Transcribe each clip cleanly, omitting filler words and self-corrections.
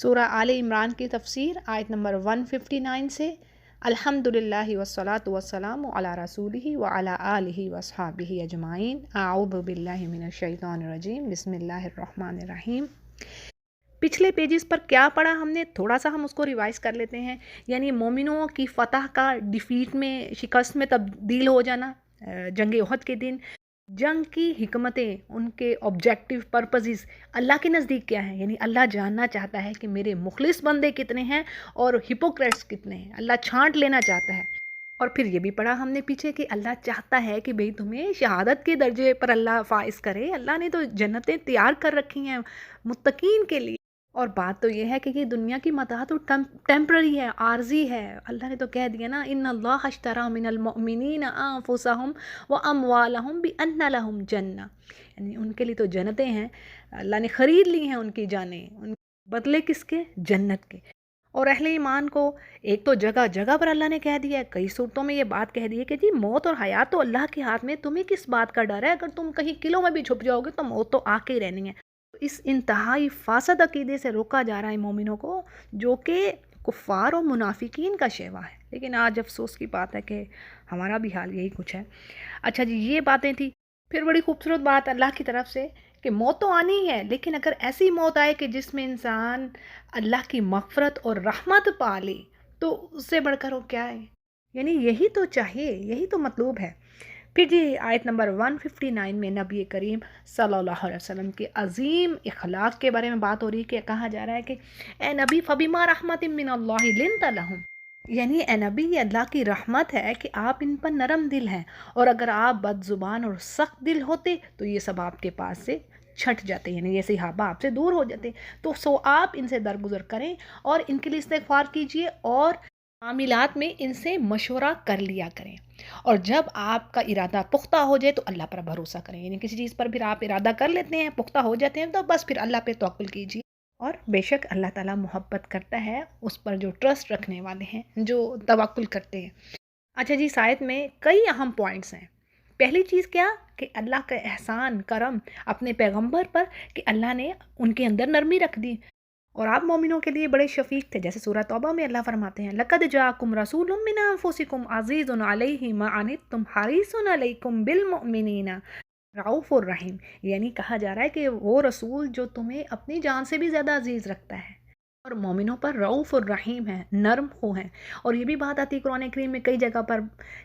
سورہ آل عمران کی تفسیر آیت نمبر 159 سے الحمدللہ والصلاۃ والسلام علی رسولہ وعلی آلہ واصحابہ اجمعین اعوذ باللہ من الشیطان الرجیم بسم اللہ الرحمن الرحیم۔ پچھلے پیجز پر کیا پڑھا ہم نے، تھوڑا سا ہم اس کو ریوائز کر لیتے ہیں۔ یعنی مومنوں کی فتح کا ڈیفیٹ میں، شکست میں تبدیل ہو جانا جنگ احد کے دن، جنگ کی حکمتیں، ان کے آبجیکٹیو پرپزز اللہ کے نزدیک کیا ہیں، یعنی اللہ جاننا چاہتا ہے کہ میرے مخلص بندے کتنے ہیں اور ہپوکریٹس کتنے ہیں، اللہ چھانٹ لینا چاہتا ہے۔ اور پھر یہ بھی پڑھا ہم نے پیچھے کہ اللہ چاہتا ہے کہ بھئی تمہیں شہادت کے درجے پر اللہ فائز کرے، اللہ نے تو جنتیں تیار کر رکھی ہیں متقین کے لیے۔ اور بات تو یہ ہے کہ یہ دنیا کی متاع تو ٹیمپرری ہے، عارضی ہے۔ اللہ نے تو کہہ دیا نا، ان اللہ اشتری من المؤمنین انفسهم واموالهم بان لهم جنہ، یعنی ان کے لیے تو جنتیں ہیں، اللہ نے خرید لی ہیں ان کی جانیں، ان بدلے کس کے؟ جنت کے۔ اور اہل ایمان کو ایک تو جگہ جگہ پر اللہ نے کہہ دیا ہے، کئی صورتوں میں یہ بات کہہ دی ہے کہ جی موت اور حیات تو اللہ کے ہاتھ میں، تمہیں کس بات کا ڈر ہے؟ اگر تم کہیں قلعوں میں بھی چھپ جاؤ گے تو موت تو آ کے ہی رہنی ہے۔ اس انتہائی فاسد عقیدے سے روکا جا رہا ہے مومنوں کو، جو کہ کفار اور منافقین کا شیوا ہے۔ لیکن آج افسوس کی بات ہے کہ ہمارا بھی حال یہی کچھ ہے۔ اچھا جی، یہ باتیں تھی۔ پھر بڑی خوبصورت بات اللہ کی طرف سے کہ موت تو آنی ہے، لیکن اگر ایسی موت آئے کہ جس میں انسان اللہ کی مغفرت اور رحمت پا لے تو اس سے بڑھ کر وہ کیا ہے؟ یعنی یہی تو چاہیے، یہی تو مطلوب ہے۔ پھر جی آیت نمبر 159 میں نبی کریم صلی اللہ علیہ وسلم کے عظیم اخلاق کے بارے میں بات ہو رہی ہے کہ کہا جا رہا ہے کہ اے نبی فبما رحمت من اللہ لنت لہم، یعنی اے نبی یہ اللہ کی رحمت ہے کہ آپ ان پر نرم دل ہیں، اور اگر آپ بد زبان اور سخت دل ہوتے تو یہ سب آپ کے پاس سے چھٹ جاتے، یعنی یہ صحابہ آپ سے دور ہو جاتے۔ تو آپ ان سے درگزر کریں اور ان کے لیے استغفار کیجئے، اور معاملات میں ان سے مشورہ کر لیا کریں، اور جب آپ کا ارادہ پختہ ہو جائے تو اللہ پر بھروسہ کریں۔ یعنی کسی چیز پر پھر آپ ارادہ کر لیتے ہیں، پختہ ہو جاتے ہیں، تو بس پھر اللہ پہ توکل کیجیے۔ اور بے شک اللہ تعالیٰ محبت کرتا ہے اس پر جو ٹرسٹ رکھنے والے ہیں، جو توکل کرتے ہیں۔ اچھا جی، اس آیت میں کئی اہم پوائنٹس ہیں۔ پہلی چیز کیا کہ اللہ کا احسان کرم اپنے پیغمبر پر کہ اللہ نے ان کے اندر نرمی رکھ دی، اور آپ مومنوں کے لیے بڑے شفیق تھے، جیسے سورہ توبہ میں اللہ فرماتے ہیں لَقَدْ جَاءَكُمْ رَسُولٌ مِّنْ أَنفُسِكُمْ عَزِيزٌ عَلَيْهِ مَا عَنِتُّمْ حَرِيصٌ عَلَيْكُمْ بِالْمُؤْمِنِينَ رؤوف الرحیم، یعنی کہا جا رہا ہے کہ وہ رسول جو تمہیں اپنی جان سے بھی زیادہ عزیز رکھتا ہے اور مومنوں پر رؤوف الرحیم ہے، نرم خو ہیں۔ اور یہ بھی بات آتی ہے قرآن کریم میں کئی جگہ پر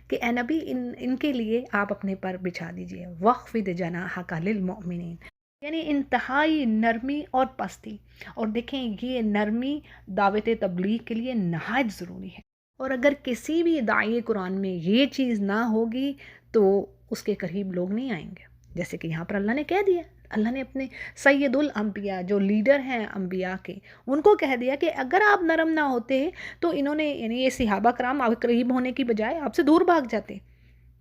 کہ اے نبی ان کے لیے آپ اپنے پر بچھا دیجئے وَخْفِضْ جَنَاحَكَ لِلْمُؤْمِنِينَ، یعنی انتہائی نرمی اور پستی۔ اور دیکھیں یہ نرمی دعوت تبلیغ کے لیے نہایت ضروری ہے، اور اگر کسی بھی داعی قرآن میں یہ چیز نہ ہوگی تو اس کے قریب لوگ نہیں آئیں گے۔ جیسے کہ یہاں پر اللہ نے کہہ دیا، اللہ نے اپنے سید الانبیاء جو لیڈر ہیں انبیاء کے، ان کو کہہ دیا کہ اگر آپ نرم نہ ہوتے تو انہوں نے، یعنی یہ صحابہ کرام آپ قریب ہونے کی بجائے آپ سے دور بھاگ جاتے۔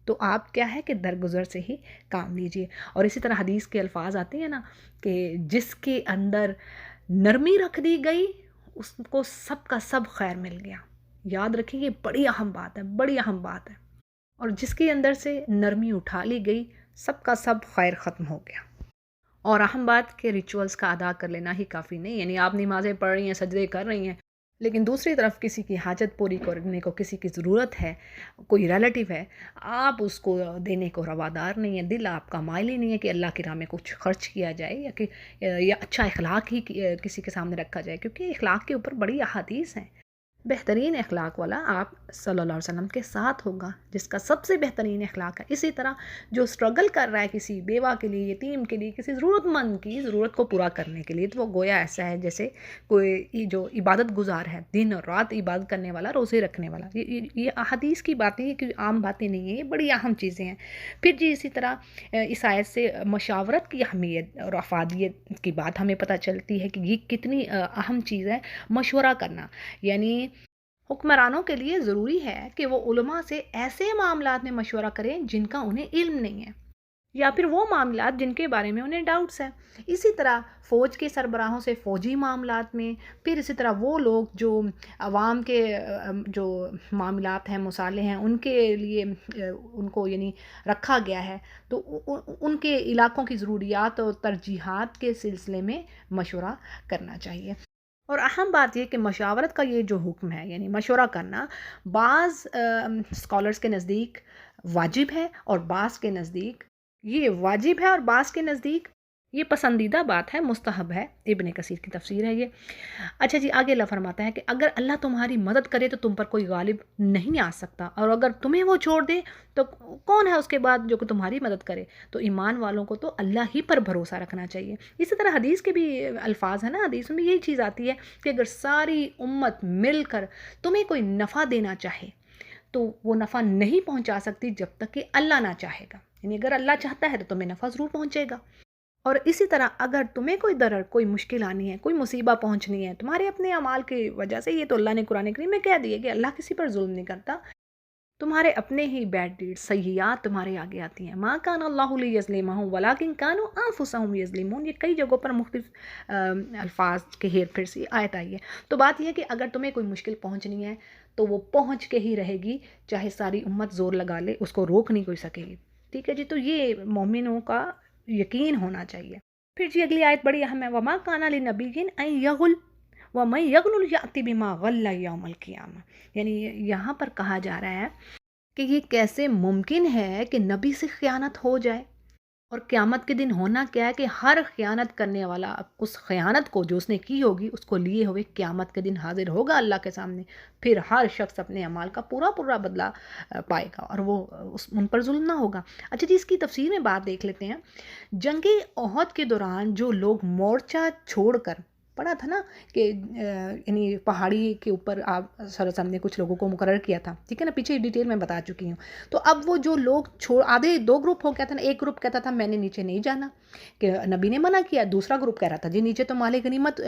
تو آپ کیا ہے کہ درگزر سے ہی کام لیجئے۔ اور اسی طرح حدیث کے الفاظ آتے ہیں نا کہ جس کے اندر نرمی رکھ دی گئی اس کو سب کا سب خیر مل گیا۔ یاد رکھیں یہ بڑی اہم بات ہے، بڑی اہم بات ہے۔ اور جس کے اندر سے نرمی اٹھا لی گئی سب کا سب خیر ختم ہو گیا۔ اور اہم بات کہ ریچولز کا ادا کر لینا ہی کافی نہیں، یعنی آپ نمازیں پڑھ رہی ہیں، سجدے کر رہی ہیں، لیکن دوسری طرف کسی کی حاجت پوری کرنے کو کسی کی ضرورت ہے، کوئی ریلیٹیو ہے، آپ اس کو دینے کو روادار نہیں ہے، دل آپ کا مائل ہی نہیں ہے کہ اللہ کی راہ میں کچھ خرچ کیا جائے، یا اچھا اخلاق ہی کسی کے سامنے رکھا جائے، کیونکہ اخلاق کے اوپر بڑی احادیث ہیں۔ بہترین اخلاق والا آپ صلی اللہ علیہ وسلم کے ساتھ ہوگا، جس کا سب سے بہترین اخلاق ہے۔ اسی طرح جو سٹرگل کر رہا ہے کسی بیوہ کے لیے، یتیم کے لیے، کسی ضرورت مند کی ضرورت کو پورا کرنے کے لیے، تو وہ گویا ایسا ہے جیسے کوئی جو عبادت گزار ہے، دن اور رات عبادت کرنے والا، روزے رکھنے والا۔ یہ احادیث کی باتیں، یہ عام باتیں نہیں ہیں، یہ بڑی اہم چیزیں ہیں۔ پھر جی اسی طرح اس آیت سے مشاورت کی اہمیت اور افادیت کی بات ہمیں پتہ چلتی ہے کہ یہ کتنی اہم چیز ہے مشورہ کرنا۔ یعنی حکمرانوں کے لیے ضروری ہے کہ وہ علماء سے ایسے معاملات میں مشورہ کریں جن کا انہیں علم نہیں ہے، یا پھر وہ معاملات جن کے بارے میں انہیں ڈاؤٹس ہیں۔ اسی طرح فوج کے سربراہوں سے فوجی معاملات میں، پھر اسی طرح وہ لوگ جو عوام کے جو معاملات ہیں، مصالح ہیں، ان کے لیے ان کو یعنی رکھا گیا ہے، تو ان کے علاقوں کی ضروریات اور ترجیحات کے سلسلے میں مشورہ کرنا چاہیے۔ اور اہم بات یہ کہ مشاورت کا یہ جو حکم ہے، یعنی مشورہ کرنا، بعض اسکالرس کے نزدیک واجب ہے اور بعض کے نزدیک یہ واجب ہے اور بعض کے نزدیک یہ پسندیدہ بات ہے، مستحب ہے۔ ابن کثیر کی تفسیر ہے یہ۔ اچھا جی، آگے اللہ فرماتا ہے کہ اگر اللہ تمہاری مدد کرے تو تم پر کوئی غالب نہیں آ سکتا، اور اگر تمہیں وہ چھوڑ دے تو کون ہے اس کے بعد جو کہ تمہاری مدد کرے؟ تو ایمان والوں کو تو اللہ ہی پر بھروسہ رکھنا چاہیے۔ اسی طرح حدیث کے بھی الفاظ ہیں نا، حدیث میں یہی چیز آتی ہے کہ اگر ساری امت مل کر تمہیں کوئی نفع دینا چاہے تو وہ نفع نہیں پہنچا سکتی جب تک کہ اللہ نہ چاہے گا، یعنی اگر اللہ چاہتا ہے تو تمہیں نفع ضرور پہنچے گا۔ اور اسی طرح اگر تمہیں کوئی ضرر، کوئی مشکل آنی ہے، کوئی مصیبہ پہنچنی ہے تمہارے اپنے اعمال کی وجہ سے، یہ تو اللہ نے قرآن کریم میں کہہ دیا کہ اللہ کسی پر ظلم نہیں کرتا، تمہارے اپنے ہی بیڈ ڈیڈ، سیئات تمہارے آگے آتی ہیں۔ ما کان اللہ لیظلمہم ولکن کانوا انفسہم یظلمون، یہ کئی جگہوں پر مختلف الفاظ کے ہیر پھیر سے آیت آئی ہے۔ تو بات یہ ہے کہ اگر تمہیں کوئی مشکل پہنچنی ہے تو وہ پہنچ کے ہی رہے گی، چاہے ساری امت زور لگا لے، اس کو روک نہیں کوئی سکے گی۔ ٹھیک ہے جی، تو یہ مومنوں کا یقین ہونا چاہیے۔ پھر جی اگلی آیت بڑی اہم ہے، وما کان لنبی ان یغل ومن یغل یأتی بما غل یوم القیامہ، یعنی یہاں پر کہا جا رہا ہے کہ یہ کیسے ممکن ہے کہ نبی سے خیانت ہو جائے، اور قیامت کے دن ہونا کیا ہے کہ ہر خیانت کرنے والا اس خیانت کو جو اس نے کی ہوگی اس کو لیے ہوئے قیامت کے دن حاضر ہوگا اللہ کے سامنے، پھر ہر شخص اپنے اعمال کا پورا پورا بدلہ پائے گا، اور وہ ان پر ظلم نہ ہوگا۔ اچھا جی، اس کی تفسیر میں بات دیکھ لیتے ہیں۔ جنگ احد کے دوران جو لوگ مورچہ چھوڑ کر، پڑھا تھا نا کہ یعنی پہاڑی کے اوپر آپ صلی اللہ علیہ وسلم نے کچھ لوگوں کو مقرر کیا تھا، ٹھیک ہے نا، پیچھے ڈیٹیل میں بتا چکی ہوں۔ تو اب وہ جو لوگ آدھے دو گروپ ہو گیا تھا نا، ایک گروپ کہتا تھا میں نے نیچے نہیں جانا کہ نبی نے منع کیا، دوسرا گروپ کہہ رہا تھا جی نیچے تو مال غنیمت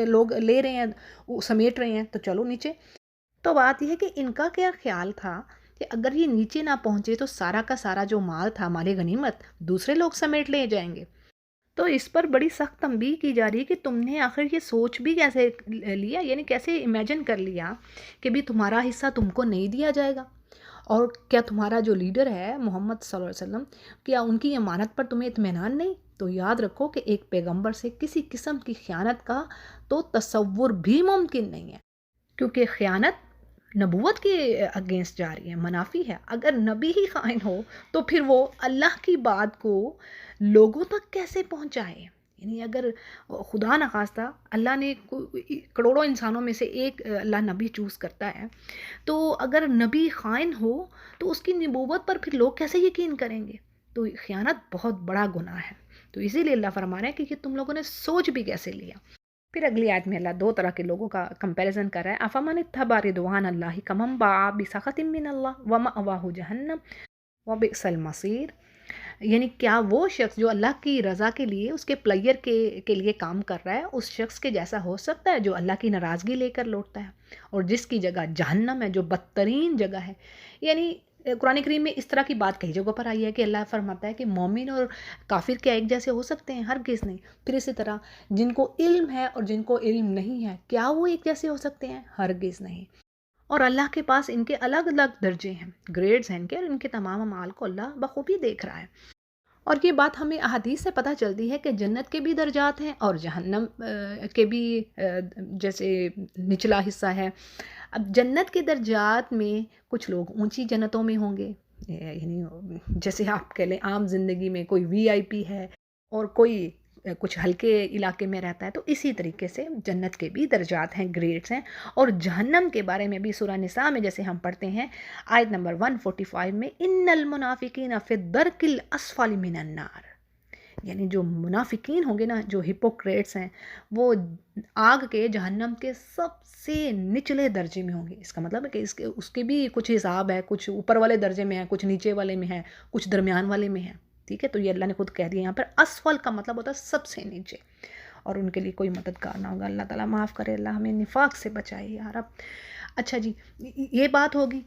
لوگ لے رہے ہیں، سمیٹ رہے ہیں، تو چلو نیچے۔ تو بات یہ ہے کہ ان کا کیا خیال تھا کہ اگر یہ نیچے نہ پہنچے تو سارا کا سارا جو مال تھا، مال غنیمت، دوسرے لوگ سمیٹ لے جائیں گے۔ تو اس پر بڑی سخت تنبیہ کی جا رہی ہے کہ تم نے آخر یہ سوچ بھی کیسے لیا، یعنی کیسے امیجن کر لیا کہ بھی تمہارا حصہ تم کو نہیں دیا جائے گا، اور کیا تمہارا جو لیڈر ہے محمد صلی اللہ علیہ وسلم، کیا ان کی امانت پر تمہیں اطمینان نہیں؟ تو یاد رکھو کہ ایک پیغمبر سے کسی قسم کی خیانت کا تو تصور بھی ممکن نہیں ہے، کیونکہ خیانت نبوت کے اگینسٹ جا رہی ہے، منافی ہے۔ اگر نبی ہی خائن ہو تو پھر وہ اللہ کی بات کو لوگوں تک کیسے پہنچائے؟ یعنی اگر خدا نخواستہ اللہ نے کروڑوں انسانوں میں سے ایک اللہ نبی چوز کرتا ہے، تو اگر نبی خائن ہو تو اس کی نبوت پر پھر لوگ کیسے یقین کریں گے؟ تو خیانت بہت بڑا گناہ ہے۔ تو اسی لیے اللہ فرما رہا ہے کہ یہ تم لوگوں نے سوچ بھی کیسے لیا۔ پھر اگلی آیت میں اللہ دو طرح کے لوگوں کا کمپیریزن کر رہا ہے، افمن اتبع رضوان اللہ کمن باع بسخط من اللہ ومأواہ جہنم وبئس المصیر، یعنی کیا وہ شخص جو اللہ کی رضا کے لیے، اس کے پلیئر کے لیے کام کر رہا ہے، اس شخص کے جیسا ہو سکتا ہے جو اللہ کی ناراضگی لے کر لوٹتا ہے، اور جس کی جگہ جہنم ہے جو بدترین جگہ ہے؟ یعنی قرآن کریم میں اس طرح کی بات کئی جگہوں پر آئی ہے کہ اللہ فرماتا ہے کہ مومن اور کافر کیا ایک جیسے ہو سکتے ہیں؟ ہرگز نہیں۔ پھر اسی طرح جن کو علم ہے اور جن کو علم نہیں ہے، کیا وہ ایک جیسے ہو سکتے ہیں؟ ہرگز نہیں۔ اور اللہ کے پاس ان کے الگ الگ درجے ہیں، گریڈز ہیں ان کے، اور ان کے تمام اعمال کو اللہ بخوبی دیکھ رہا ہے۔ اور یہ بات ہمیں احادیث سے پتہ چلتی ہے کہ جنت کے بھی درجات ہیں اور جہنم کے بھی جیسے نچلا حصہ ہے۔ اب جنت کے درجات میں کچھ لوگ اونچی جنتوں میں ہوں گے، یعنی جیسے آپ کہہ لیں عام زندگی میں کوئی وی آئی پی ہے اور کوئی کچھ ہلکے علاقے میں رہتا ہے، تو اسی طریقے سے جنت کے بھی درجات ہیں، گریڈز ہیں۔ اور جہنم کے بارے میں بھی سورہ نساء میں جیسے ہم پڑھتے ہیں آیت نمبر 145 میں، ان المنافقین فی الدرک الاسفل من النار، یعنی جو منافقین ہوں گے نا، جو ہپوکریٹس ہیں، وہ آگ کے، جہنم کے سب سے نچلے درجے میں ہوں گے۔ اس کا مطلب ہے کہ اس کے بھی کچھ حساب ہے، کچھ اوپر والے درجے میں ہے، کچھ نیچے والے میں ہے، کچھ درمیان والے میں ہے، ٹھیک ہے۔ تو یہ اللہ نے خود کہہ دیا یہاں پر، اسفل کا مطلب ہوتا ہے سب سے نیچے، اور ان کے لیے کوئی مددگار نہ ہوگا۔ اللہ تعالیٰ معاف کرے، اللہ ہمیں نفاق سے بچائے یا رب۔ اچھا جی، یہ بات ہوگی۔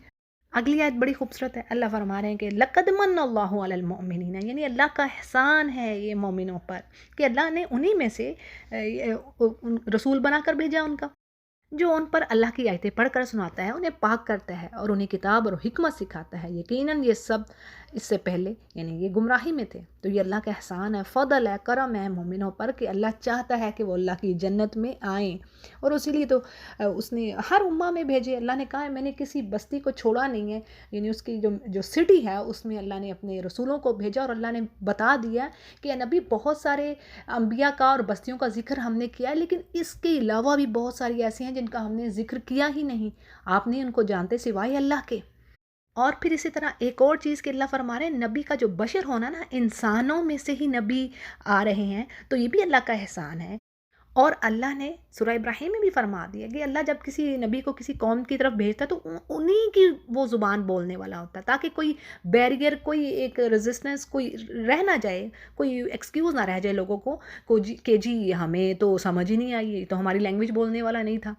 اگلی آیت بڑی خوبصورت ہے، اللہ فرما رہے ہیں کہ لقد من اللہ علی المؤمنین، یعنی اللہ کا احسان ہے یہ مومنوں پر کہ اللہ نے انہی میں سے رسول بنا کر بھیجا ان کا۔ جو ان پر اللہ کی آیتیں پڑھ کر سناتا ہے، انہیں پاک کرتا ہے اور انہیں کتاب اور حکمت سکھاتا ہے، یقیناً یہ سب اس سے پہلے یعنی یہ گمراہی میں تھے۔ تو یہ اللہ کا احسان ہے، فضل ہے، کرم ہے مومنوں پر کہ اللہ چاہتا ہے کہ وہ اللہ کی جنت میں آئیں، اور اسی لیے تو اس نے ہر امہ میں بھیجے۔ اللہ نے کہا ہے میں نے کسی بستی کو چھوڑا نہیں ہے، یعنی اس کی جو سٹی ہے اس میں اللہ نے اپنے رسولوں کو بھیجا، اور اللہ نے بتا دیا کہ نبی بہت سارے انبیاء کا اور بستیوں کا ذکر ہم نے کیا ہے، لیکن اس کے علاوہ بھی بہت ساری ایسی ہیں جن کا ہم نے ذکر کیا ہی نہیں، آپ نہیں ان کو جانتے سوائے اللہ کے۔ اور پھر اسی طرح ایک اور چیز کہ اللہ فرما رہے ہیں نبی کا جو بشر ہونا نا، انسانوں میں سے ہی نبی آ رہے ہیں، تو یہ بھی اللہ کا احسان ہے۔ اور اللہ نے سورہ ابراہیم میں بھی فرما دیا کہ اللہ جب کسی نبی کو کسی قوم کی طرف بھیجتا ہے تو انہی کی وہ زبان بولنے والا ہوتا ہے، تاکہ کوئی بیریئر، کوئی ایک ریزسٹنس کوئی رہ نہ جائے، کوئی ایکسکیوز نہ رہ جائے لوگوں کو کہ جی ہمیں تو سمجھ ہی نہیں آئی، تو ہماری لینگویج بولنے والا نہیں تھا۔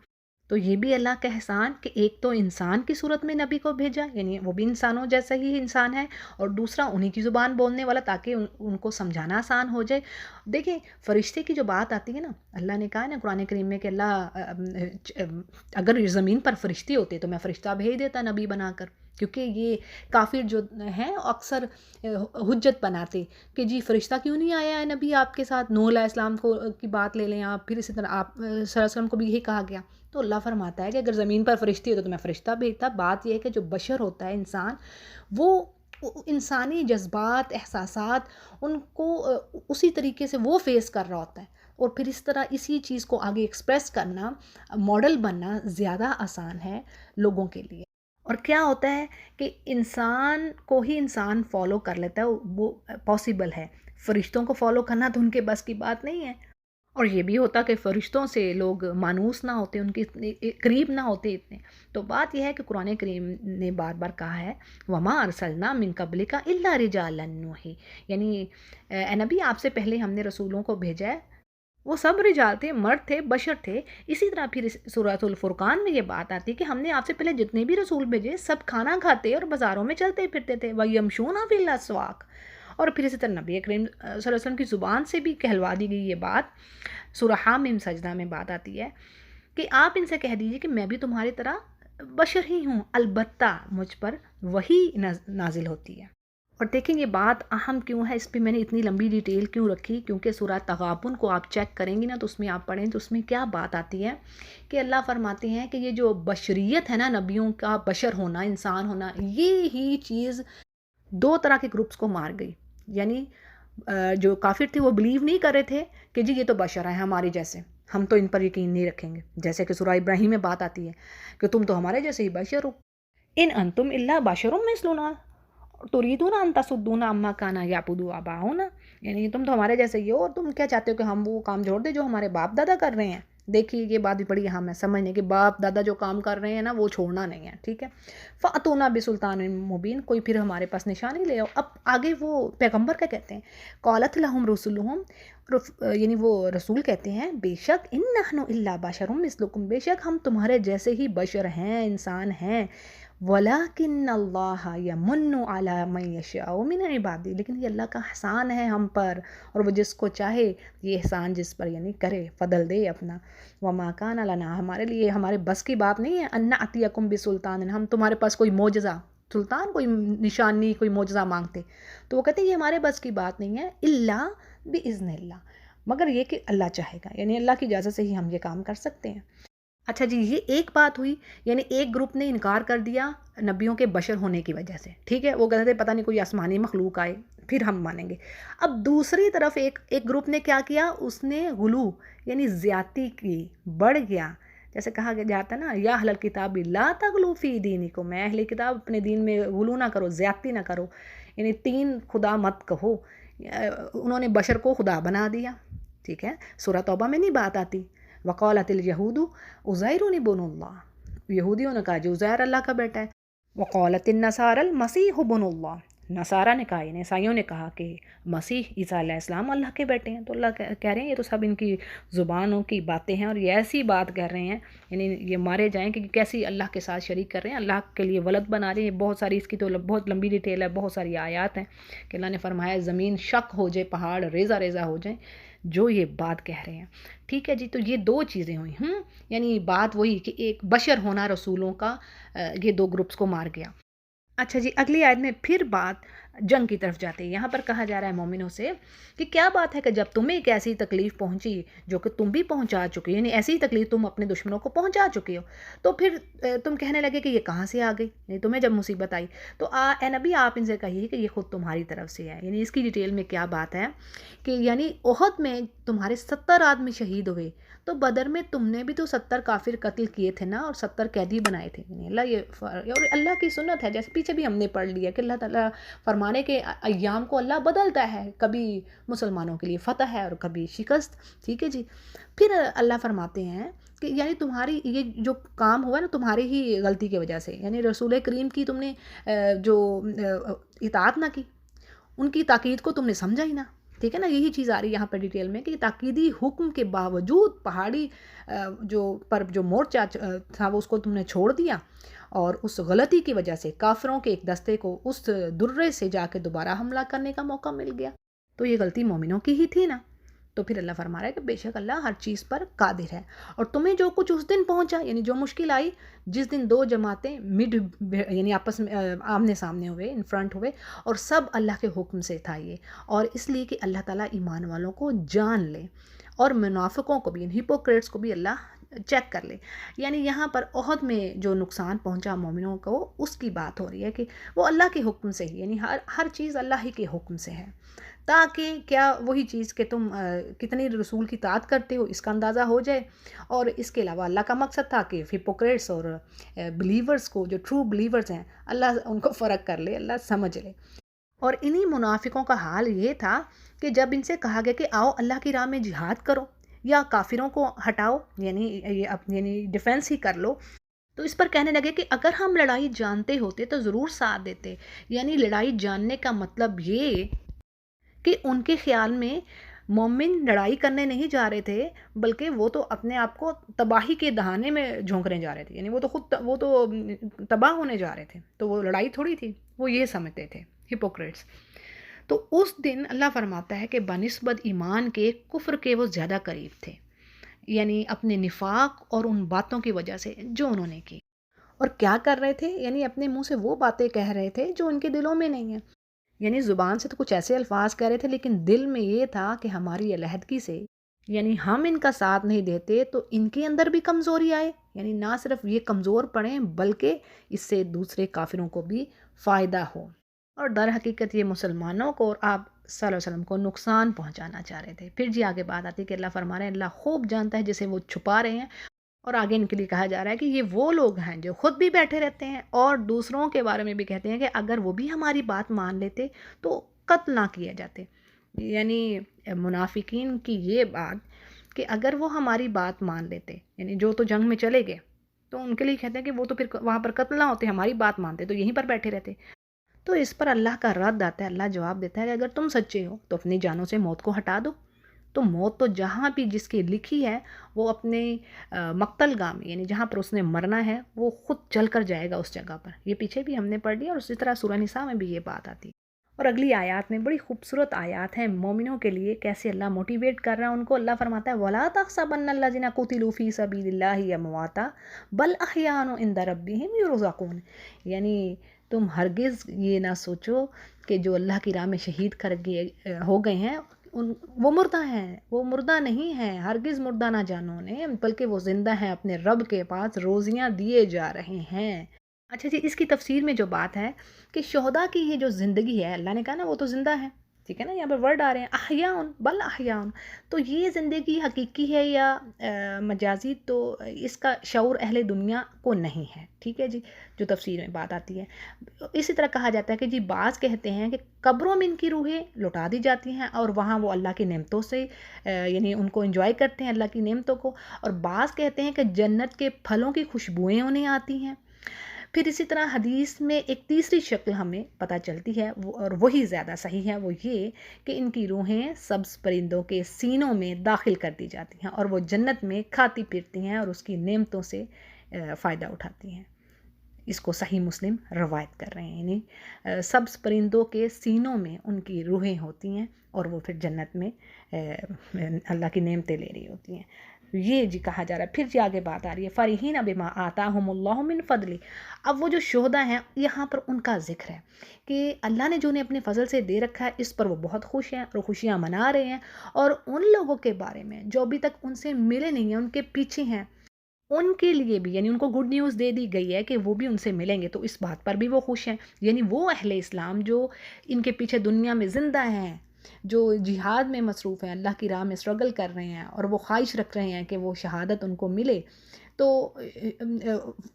تو یہ بھی اللہ کا احسان کہ ایک تو انسان کی صورت میں نبی کو بھیجا، یعنی وہ بھی انسانوں جیسا ہی انسان ہے، اور دوسرا انہی کی زبان بولنے والا تاکہ ان کو سمجھانا آسان ہو جائے۔ دیکھیں فرشتے کی جو بات آتی ہے نا، اللہ نے کہا ہے نا قرآن کریم میں کہ اللہ اگر زمین پر فرشتے ہوتے تو میں فرشتہ بھیج دیتا نبی بنا کر، کیونکہ یہ کافر جو ہیں اکثر حجت بناتے کہ جی فرشتہ کیوں نہیں آیا ہے نبی آپ کے ساتھ، نوح علیہ السلام کی بات لے لیں آپ، پھر اسی طرح آپ صلی اللہ علیہ وسلم کو بھی یہی کہا گیا۔ تو اللہ فرماتا ہے کہ اگر زمین پر فرشتے ہوتے تو میں فرشتہ بھیجتا۔ بات یہ ہے کہ جو بشر ہوتا ہے انسان، وہ انسانی جذبات، احساسات ان کو اسی طریقے سے وہ فیس کر رہا ہوتا ہے، اور پھر اس طرح اسی چیز کو آگے ایکسپریس کرنا، ماڈل بننا زیادہ آسان ہے لوگوں کے لیے۔ اور کیا ہوتا ہے کہ انسان کو ہی انسان فالو کر لیتا ہے، وہ پاسبل ہے، فرشتوں کو فالو کرنا تو ان کے بس کی بات نہیں ہے۔ اور یہ بھی ہوتا کہ فرشتوں سے لوگ مانوس نہ ہوتے، ان کے اتنے قریب نہ ہوتے اتنے۔ تو بات یہ ہے کہ قرآن کریم نے بار بار کہا ہے وَمَا أَرْسَلْنَا مِن قَبْلِكَ إِلَّا رِجَالًا نُوحِي، یعنی اے نبی آپ سے پہلے ہم نے رسولوں کو بھیجا ہے، وہ سب رجال تھے، مرد تھے، بشر تھے۔ اسی طرح پھر سورۃ الفرقان میں یہ بات آتی کہ ہم نے آپ سے پہلے جتنے بھی رسول بھیجے سب کھانا کھاتے اور بازاروں میں چلتے پھرتے تھے، وَيَمْشُونَ فِي الْأَسْوَاقِ۔ اور پھر اسی طرح نبی کریم صلی اللہ علیہ وسلم کی زبان سے بھی کہلوا دی گئی یہ بات، سورہ حامیم سجدہ میں بات آتی ہے کہ آپ ان سے کہہ دیجئے کہ میں بھی تمہاری طرح بشر ہی ہوں، البتہ مجھ پر وحی نازل ہوتی ہے۔ اور دیکھیں یہ بات اہم کیوں ہے، اس پہ میں نے اتنی لمبی ڈیٹیل کیوں رکھی، کیونکہ سورہ تغابن کو آپ چیک کریں گی نا تو اس میں آپ پڑھیں تو اس میں کیا بات آتی ہے کہ اللہ فرماتے ہیں کہ یہ جو بشریت ہے نا، نبیوں کا بشر ہونا، انسان ہونا، یہ ہی چیز دو طرح کے گروپس کو مار گئی۔ یعنی جو کافر تھے وہ بلیو نہیں کر رہے تھے کہ جی یہ تو بشر ہیں ہمارے جیسے، ہم تو ان پر یقین نہیں رکھیں گے، جیسے کہ سورہ ابراہیم میں بات آتی ہے کہ تم تو ہمارے جیسے ہی بشر ہو، ان انتم الا بشر مثلنا تریدون ان تصدون عما کان یعبد آباؤنا، یعنی تم تو ہمارے جیسے ہی ہو اور تم کیا چاہتے ہو کہ ہم وہ کام چھوڑ دیں جو ہمارے باپ دادا کر رہے ہیں۔ دیکھیے یہ بات بھی بڑی اہم ہے سمجھنے کہ باپ دادا جو کام کر رہے ہیں نا وہ چھوڑنا نہیں ہے، ٹھیک ہے۔ فَأْتُونَا بِسُلْطَانٍ مُبِينٍ، کوئی پھر ہمارے پاس نشانی لے آؤ۔ اب آگے وہ پیغمبر کیا کہتے ہیں، قالت لہم رسلہم، یعنی وہ رسول کہتے ہیں بے شک ان نحن الا بشر مثلکم، بے شک ہم تمہارے جیسے ہی بشر ہیں، انسان ہیں، وَلَكِنَّ اللَّهَ يَمُنُّ عَلَى مَن يَشَاءُ مِنْ عِبَادِهِ، لیکن یہ اللہ کا احسان ہے ہم پر، اور وہ جس کو چاہے یہ احسان جس پر یعنی کرے، فضل دے اپنا۔ وَمَا كَانَ لَنَا، ہمارے لیے ہمارے بس کی بات نہیں ہے، أَن نَأْتِيَكُمْ بِسُلْطَانٍ، ہم تمہارے پاس کوئی معجزہ، سلطان کوئی نشانی کوئی معجزہ مانگتے، تو وہ کہتے ہیں یہ ہمارے بس کی بات نہیں ہے، إِلَّا بِإِذْنِ اللَّهِ، مگر یہ کہ اللہ چاہے گا، یعنی اللہ کی اجازت سے ہی ہم یہ کام کر سکتے ہیں۔ اچھا جی یہ ایک بات ہوئی، یعنی ایک گروپ نے انکار کر دیا نبیوں کے بشر ہونے کی وجہ سے، ٹھیک ہے، وہ کہتے تھے پتہ نہیں کوئی آسمانی مخلوق آئے پھر ہم مانیں گے۔ اب دوسری طرف ایک گروپ نے کیا کیا، اس نے غلو یعنی زیادتی کی، بڑھ گیا، جیسے کہا جاتا ہے نا یا اہل الکتاب لا تغلو فی دینکم، اے اہل کتاب اپنے دین میں غلو نہ کرو، زیادتی نہ کرو، یعنی تین خدا مت کہو۔ انہوں نے بشر کو خدا بنا دیا، ٹھیک ہے، سورہ توبہ میں نہیں بات آتی وقالت الیہود عزیر ابن اللہ، یہودیوں نے کہا جو عزیر اللہ کا بیٹا ہے، وقالت النصارى المسیح ابن اللہ، نصارہ نے کہا یعنی عیسائیوں نے کہا کہ مسیح عیسیٰ علیہ السلام اللہ کے بیٹے ہیں۔ تو اللہ کہہ رہے ہیں یہ تو سب ان کی زبانوں کی باتیں ہیں، اور یہ ایسی بات کہہ رہے ہیں یعنی یہ مارے جائیں کہ کیسی اللہ کے ساتھ شریک کر رہے ہیں، اللہ کے لیے ولد بنا رہے ہیں۔ بہت ساری اس کی تو بہت لمبی ڈیٹیل ہے، بہت ساری آیات ہیں کہ اللہ نے فرمایا زمین شق ہو جائے، پہاڑ ریزہ ریزہ ہو جائیں، جو یہ بات کہہ رہے ہیں. ٹھیک ہے جی. تو یہ دو چیزیں ہوئی. یعنی بات وہی کہ ایک بشر ہونا رسولوں کا یہ دو گروپس کو مار گیا. اچھا جی. اگلی آیت میں پھر بات جنگ کی طرف جاتے ہیں. یہاں پر کہا جا رہا ہے مومنوں سے کہ کیا بات ہے کہ جب تمہیں ایک ایسی تکلیف پہنچی جو کہ تم بھی پہنچا چکے ہو، یعنی ایسی تکلیف تم اپنے دشمنوں کو پہنچا چکے ہو، تو پھر تم کہنے لگے کہ یہ کہاں سے آ گئی، یعنی تمہیں جب مصیبت آئی تو اے نبی آپ ان سے کہیے کہ یہ خود تمہاری طرف سے ہے. یعنی اس کی ڈیٹیل میں کیا بات ہے کہ یعنی احد میں تمہارے 70 آدمی شہید ہوئے، تو بدر میں تم نے بھی تو 70 کافر قتل کیے تھے نا، اور 70 قیدی بنائے تھے. یعنی اور اللہ کی سنت ہے، جیسے پیچھے بھی ہم نے پڑھ لیا کہ اللہ تعالیٰ فرمانے کے ایام کو اللہ بدلتا ہے، کبھی مسلمانوں کے لیے فتح ہے اور کبھی شکست. ٹھیک ہے جی. پھر اللہ فرماتے ہیں کہ یعنی تمہاری یہ جو کام ہوا نا تمہاری ہی غلطی کی وجہ سے، یعنی رسول کریم کی تم نے جو اطاعت نہ کی، ان کی تاکید کو تم نے سمجھا ہی نہ. ٹھیک ہے نا. یہی چیز آ رہی ہے یہاں پہ ڈیٹیل میں کہ تاکیدی حکم کے باوجود پہاڑی جو مورچہ تھا وہ اس کو تم نے چھوڑ دیا، اور اس غلطی کی وجہ سے کافروں کے ایک دستے کو اس درے سے جا کے دوبارہ حملہ کرنے کا موقع مل گیا. تو یہ غلطی مومنوں کی ہی تھی نا. تو پھر اللہ فرما رہا ہے کہ بے شک اللہ ہر چیز پر قادر ہے. اور تمہیں جو کچھ اس دن پہنچا، یعنی جو مشکل آئی، جس دن دو جماعتیں یعنی آپس میں آمنے سامنے ہوئے، ان فرنٹ ہوئے، اور سب اللہ کے حکم سے تھا یہ، اور اس لیے کہ اللہ تعالیٰ ایمان والوں کو جان لے اور منافقوں کو بھی، ہپوکریٹس کو بھی اللہ چیک کر لے. یعنی یہاں پر احد میں جو نقصان پہنچا مومنوں کو اس کی بات ہو رہی ہے کہ وہ اللہ کے حکم سے ہی، یعنی ہر چیز اللہ ہی کے حکم سے ہے، تاکہ کیا وہی چیز کہ تم کتنی رسول کی اطاعت کرتے ہو اس کا اندازہ ہو جائے. اور اس کے علاوہ اللہ کا مقصد تھا کہ ہپوکریٹس اور بلیورز کو، جو ٹرو بلیورز ہیں، اللہ ان کو فرق کر لے، اللہ سمجھ لے. اور انہی منافقوں کا حال یہ تھا کہ جب ان سے کہا گیا کہ آؤ اللہ کی راہ میں جہاد کرو یا کافروں کو ہٹاؤ، یعنی ڈیفنس ہی کر لو، تو اس پر کہنے لگے کہ اگر ہم لڑائی جانتے ہوتے تو ضرور ساتھ دیتے. یعنی لڑائی جاننے کا مطلب یہ کہ ان کے خیال میں مومن لڑائی کرنے نہیں جا رہے تھے، بلکہ وہ تو اپنے آپ کو تباہی کے دہانے میں جھونکنے جا رہے تھے. یعنی وہ تو تباہ ہونے جا رہے تھے، تو وہ لڑائی تھوڑی تھی، وہ یہ سمجھتے تھے ہپوکریٹس. تو اس دن اللہ فرماتا ہے کہ بنسبت ایمان کے کفر کے وہ زیادہ قریب تھے، یعنی اپنے نفاق اور ان باتوں کی وجہ سے جو انہوں نے کی. اور کیا کر رہے تھے؟ یعنی اپنے منہ سے وہ باتیں کہہ رہے تھے جو ان کے دلوں میں نہیں ہیں. یعنی زبان سے تو کچھ ایسے الفاظ کہہ رہے تھے، لیکن دل میں یہ تھا کہ ہماری علیحدگی سے، یعنی ہم ان کا ساتھ نہیں دیتے تو ان کے اندر بھی کمزوری آئے، یعنی نہ صرف یہ کمزور پڑیں بلکہ اس سے دوسرے کافروں کو بھی فائدہ ہو. اور در حقیقت یہ مسلمانوں کو اور آپ صلی اللہ علیہ وسلم کو نقصان پہنچانا چاہ رہے تھے. پھر جی آگے بات آتی ہے کہ اللہ فرما رہے ہیں اللہ خوب جانتا ہے جسے وہ چھپا رہے ہیں. اور آگے ان کے لیے کہا جا رہا ہے کہ یہ وہ لوگ ہیں جو خود بھی بیٹھے رہتے ہیں اور دوسروں کے بارے میں بھی کہتے ہیں کہ اگر وہ بھی ہماری بات مان لیتے تو قتل نہ کیے جاتے. یعنی منافقین کی یہ بات کہ اگر وہ ہماری بات مان لیتے، یعنی جو تو جنگ میں چلے گئے، تو ان کے لیے کہتے ہیں کہ وہ تو پھر وہاں پر قتل نہ ہوتے، ہماری بات مانتے تو یہیں پر بیٹھے رہتے. تو اس پر اللہ کا رد آتا ہے، اللہ جواب دیتا ہے کہ اگر تم سچے ہو تو اپنی جانوں سے موت کو ہٹا دو. تو موت تو جہاں بھی جس کی لکھی ہے وہ اپنے مقتل گاہ میں، یعنی جہاں پر اس نے مرنا ہے وہ خود چل کر جائے گا اس جگہ پر. یہ پیچھے بھی ہم نے پڑھ لیا، اور اسی طرح سورہ نساء میں بھی یہ بات آتی ہے. اور اگلی آیات میں بڑی خوبصورت آیات ہیں مومنوں کے لیے، کیسے اللہ موٹیویٹ کر رہا ہے ان کو. اللہ فرماتا ہے وَلَا تَحْسَبَنَّ الَّذِينَ قُتِلُوا فِي سَبِيلِ اللَّهِ أَمْوَاتًا بَلْ أَحْيَاءٌ عِندَ رَبِّهِمْ يُرْزَقُونَ. یعنی تم ہرگز یہ نہ سوچو کہ جو اللہ کی راہ میں شہید ہو گئے ہیں وہ مردہ ہیں، وہ مردہ نہیں ہیں، ہرگز مردہ نہ جانو انہیں، بلکہ وہ زندہ ہیں، اپنے رب کے پاس روزیاں دیے جا رہے ہیں. اچھا جی. اس کی تفسیر میں جو بات ہے کہ شہداء کی یہ جو زندگی ہے، اللہ نے کہا نا وہ تو زندہ ہے، ٹھیک ہے نا. یہاں پر ورڈ آ رہے ہیں احیاء بل احیاء. تو یہ زندگی حقیقی ہے یا مجازی، تو اس کا شعور اہل دنیا کو نہیں ہے. ٹھیک ہے جی. جو تفسیر میں بات آتی ہے اسی طرح کہا جاتا ہے کہ جی بعض کہتے ہیں کہ قبروں میں ان کی روحیں لوٹا دی جاتی ہیں اور وہاں وہ اللہ کی نعمتوں سے یعنی ان کو انجوائے کرتے ہیں، اللہ کی نعمتوں کو. اور بعض کہتے ہیں کہ جنت کے پھلوں کی خوشبوئیں انہیں آتی ہیں. پھر اسی طرح حدیث میں ایک تیسری شکل ہمیں پتہ چلتی ہے، اور وہی زیادہ صحیح ہے، وہ یہ کہ ان کی روحیں سبز پرندوں کے سینوں میں داخل کر دی جاتی ہیں اور وہ جنت میں کھاتی پھرتی ہیں اور اس کی نعمتوں سے فائدہ اٹھاتی ہیں. اس کو صحیح مسلم روایت کر رہے ہیں، یعنی سبز پرندوں کے سینوں میں ان کی روحیں ہوتی ہیں اور وہ پھر جنت میں اللہ کی نعمتیں لے رہی ہوتی ہیں. یہ جی کہا جا رہا ہے. پھر جی آگے بات آ رہی ہے فرحین بما آتاہم اللہ من فضل. اب وہ جو شہداء ہیں یہاں پر ان کا ذکر ہے کہ اللہ نے جو انہیں اپنے فضل سے دے رکھا ہے اس پر وہ بہت خوش ہیں اور خوشیاں منا رہے ہیں، اور ان لوگوں کے بارے میں جو ابھی تک ان سے ملے نہیں ہیں، ان کے پیچھے ہیں، ان کے لیے بھی یعنی ان کو گڈ نیوز دے دی گئی ہے کہ وہ بھی ان سے ملیں گے، تو اس بات پر بھی وہ خوش ہیں. یعنی وہ اہل اسلام جو ان کے پیچھے دنیا میں زندہ ہیں، جو جہاد میں مصروف ہیں، اللہ کی راہ میں اسٹرگل کر رہے ہیں اور وہ خواہش رکھ رہے ہیں کہ وہ شہادت ان کو ملے، تو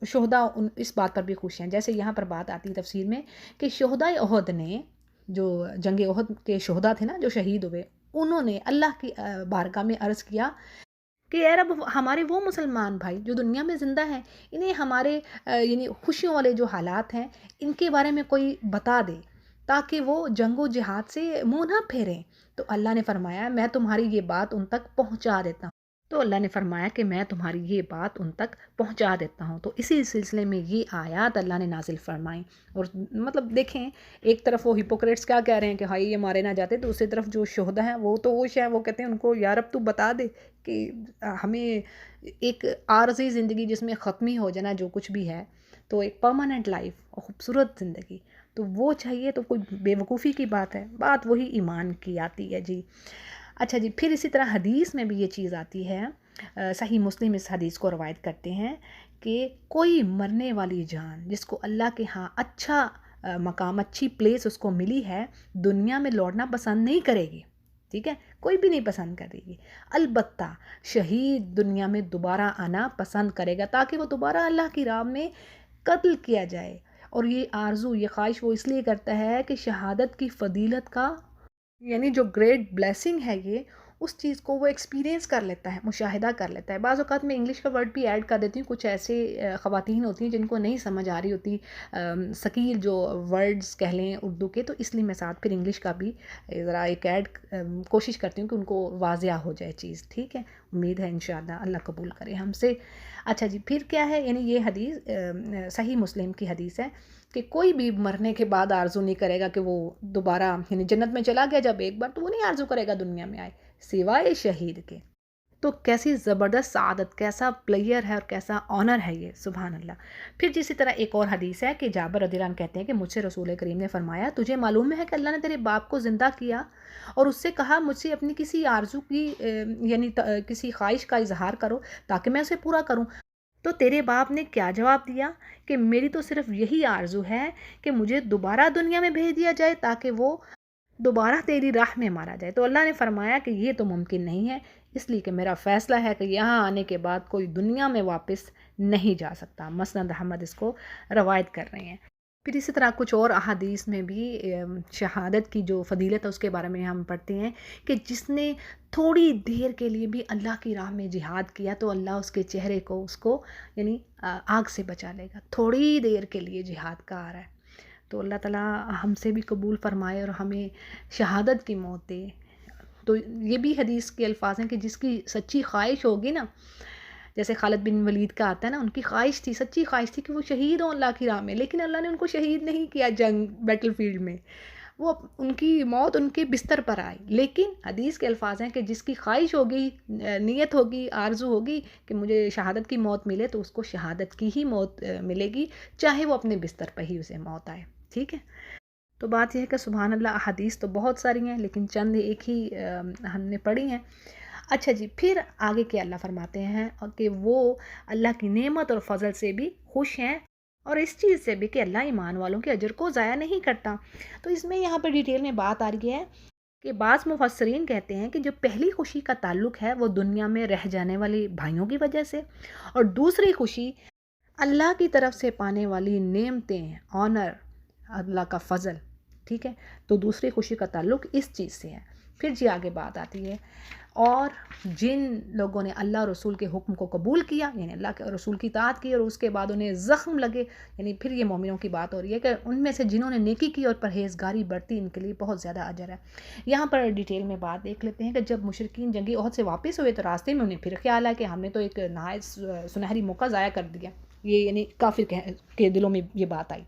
شہداء اس بات پر بھی خوش ہیں. جیسے یہاں پر بات آتی ہے تفسیر میں کہ شہداء احد نے، جو جنگ احد کے شہداء تھے نا جو شہید ہوئے، انہوں نے اللہ کی بارگاہ میں عرض کیا کہ اے رب ہمارے وہ مسلمان بھائی جو دنیا میں زندہ ہیں، انہیں ہمارے یعنی خوشیوں والے جو حالات ہیں ان کے بارے میں کوئی بتا دے تاکہ وہ جنگ و جہاد سے منہ نہ پھیریں. تو اللہ نے فرمایا میں تمہاری یہ بات ان تک پہنچا دیتا ہوں. تو اللہ نے فرمایا کہ میں تمہاری یہ بات ان تک پہنچا دیتا ہوں. تو اسی سلسلے میں یہ آیات اللہ نے نازل فرمائیں. اور مطلب دیکھیں ایک طرف وہ ہپوکریٹس کیا کہہ رہے ہیں کہ ہائی یہ مارے نہ جاتے، تو دوسری طرف جو شہداء ہیں وہ تو وہ ہیں، وہ کہتے ہیں ان کو یا رب تو بتا دے کہ ہمیں ایک عارضی زندگی جس میں ختمی ہو جانا جو کچھ بھی ہے، تو ایک پرماننٹ لائف اور خوبصورت زندگی تو وہ چاہیے. تو کوئی بے وقوفی کی بات ہے، بات وہی ایمان کی آتی ہے جی. اچھا جی، پھر اسی طرح حدیث میں بھی یہ چیز آتی ہے، صحیح مسلم اس حدیث کو روایت کرتے ہیں کہ کوئی مرنے والی جان جس کو اللہ کے ہاں اچھا مقام، اچھی پلیس اس کو ملی ہے، دنیا میں لوٹنا پسند نہیں کرے گی. ٹھیک ہے، کوئی بھی نہیں پسند کرے گی. البتہ شہید دنیا میں دوبارہ آنا پسند کرے گا تاکہ وہ دوبارہ اللہ کی راہ میں قتل کیا جائے. اور یہ آرزو، یہ خواہش وہ اس لیے کرتا ہے کہ شہادت کی فضیلت کا یعنی جو گریٹ بلیسنگ ہے یہ، اس چیز کو وہ ایکسپیرینس کر لیتا ہے، مشاہدہ کر لیتا ہے. بعض اوقات میں انگلش کا ورڈ بھی ایڈ کر دیتی ہوں، کچھ ایسے خواتین ہوتی ہیں جن کو نہیں سمجھ آ رہی ہوتی ثقیل جو ورڈز کہہ لیں اردو کے، تو اس لیے میں ساتھ پھر انگلش کا بھی ذرا ایک ایڈ کوشش کرتی ہوں کہ ان کو واضح ہو جائے چیز. ٹھیک ہے، امید ہے انشاءاللہ اللہ قبول کرے ہم سے. اچھا جی، پھر کیا ہے، یعنی یہ حدیث صحیح مسلم کی حدیث ہے کہ کوئی بھی مرنے کے بعد آرزو نہیں کرے گا کہ وہ دوبارہ یعنی جنت میں چلا گیا جب ایک بار، تو وہ نہیں آرزو کرے گا دنیا میں آئے سوائے شہید کے. تو کیسی زبردست سعادت، کیسا پلیئر ہے اور کیسا آنر ہے یہ، سبحان اللہ. پھر جسی طرح ایک اور حدیث ہے کہ جابر رضی اللہ عنہ کہتے ہیں کہ مجھ سے رسول کریم نے فرمایا تجھے معلوم ہے کہ اللہ نے تیرے باپ کو زندہ کیا اور اس سے کہا مجھ سے اپنی کسی آرزو کی یعنی کسی خواہش کا اظہار کرو تاکہ میں اسے پورا کروں. تو تیرے باپ نے کیا جواب دیا کہ میری تو صرف یہی آرزو ہے کہ مجھے دوبارہ دنیا میں بھیج دیا جائے تاکہ وہ دوبارہ تیری راہ میں مارا جائے. تو اللہ نے فرمایا کہ یہ تو ممکن نہیں ہے، اس لیے کہ میرا فیصلہ ہے کہ یہاں آنے کے بعد کوئی دنیا میں واپس نہیں جا سکتا. مسند احمد اس کو روایت کر رہے ہیں. پھر اسی طرح کچھ اور احادیث میں بھی شہادت کی جو فضیلت ہے اس کے بارے میں ہم پڑھتے ہیں کہ جس نے تھوڑی دیر کے لیے بھی اللہ کی راہ میں جہاد کیا تو اللہ اس کے چہرے کو اس کو یعنی آگ سے بچا لے گا. تھوڑی دیر کے لیے جہاد کا آ رہا ہے، تو اللہ تعالیٰ ہم سے بھی قبول فرمائے اور ہمیں شہادت کی موت دے. تو یہ بھی حدیث کے الفاظ ہیں کہ جس کی سچی خواہش ہوگی نا، جیسے خالد بن ولید کا آتا ہے نا، ان کی خواہش تھی، سچی خواہش تھی کہ وہ شہید ہوں اللہ کی راہ میں، لیکن اللہ نے ان کو شہید نہیں کیا جنگ بیٹل فیلڈ میں، وہ ان کی موت ان کے بستر پر آئی. لیکن حدیث کے الفاظ ہیں کہ جس کی خواہش ہوگی، نیت ہوگی، آرزو ہوگی کہ مجھے شہادت کی موت ملے تو اس کو شہادت کی ہی موت ملے گی، چاہے وہ اپنے بستر پہ ہی اسے موت آئے. ٹھیک ہے، تو بات یہ ہے کہ سبحان اللہ احادیث تو بہت ساری ہیں لیکن چند ایک ہی ہم نے پڑھی ہیں. اچھا جی، پھر آگے کیا اللہ فرماتے ہیں کہ وہ اللہ کی نعمت اور فضل سے بھی خوش ہیں اور اس چیز سے بھی کہ اللہ ایمان والوں کے اجر کو ضائع نہیں کرتا. تو اس میں یہاں پہ ڈیٹیل میں بات آ رہی ہے کہ بعض مفسرین کہتے ہیں کہ جو پہلی خوشی کا تعلق ہے وہ دنیا میں رہ جانے والی بھائیوں کی وجہ سے، اور دوسری خوشی اللہ کی طرف سے پانے والی نعمتیں، آنر، اللہ کا فضل. ٹھیک ہے، تو دوسری خوشی کا تعلق اس چیز سے ہے. پھر جی آگے بات آتی ہے، اور جن لوگوں نے اللہ اور رسول کے حکم کو قبول کیا یعنی اللہ کے رسول کی اطاعت کی اور اس کے بعد انہیں زخم لگے، یعنی پھر یہ مومنوں کی بات ہو رہی ہے کہ ان میں سے جنہوں نے نیکی کی اور پرہیزگاری برتی ان کے لیے بہت زیادہ اجر ہے. یہاں پر ڈیٹیل میں بات دیکھ لیتے ہیں کہ جب مشرکین جنگی عہد سے واپس ہوئے تو راستے میں انہیں پھر خیال آیا کہ ہم نے تو ایک نہایت سنہری موقع ضائع کر دیا. یہ یعنی کافر کے دلوں میں یہ بات آئی،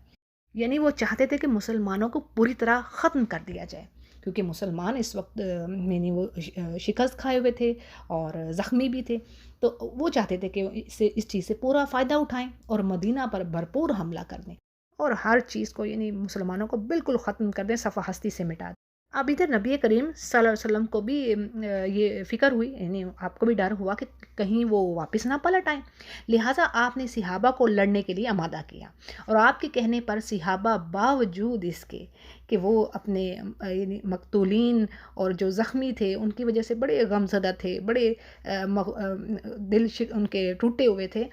یعنی وہ چاہتے تھے کہ مسلمانوں کو پوری طرح ختم کر دیا جائے، کیونکہ مسلمان اس وقت یعنی وہ شکست کھائے ہوئے تھے اور زخمی بھی تھے، تو وہ چاہتے تھے کہ اس چیز سے پورا فائدہ اٹھائیں اور مدینہ پر بھرپور حملہ کر دیں اور ہر چیز کو یعنی مسلمانوں کو بالکل ختم کر دیں، صفحہ ہستی سے مٹا دیں۔ اب ادھر نبی کریم صلی اللہ علیہ وسلم کو بھی یہ فکر ہوئی، یعنی آپ کو بھی ڈر ہوا کہ کہیں وہ واپس نہ پلٹ آئیں، لہٰذا آپ نے صحابہ کو لڑنے کے لیے آمادہ کیا، اور آپ کے کہنے پر صحابہ باوجود اس کے کہ وہ اپنے یعنی مقتولین اور جو زخمی تھے ان کی وجہ سے بڑے غمزدہ تھے، بڑے ان کے ٹوٹے ہوئے تھے،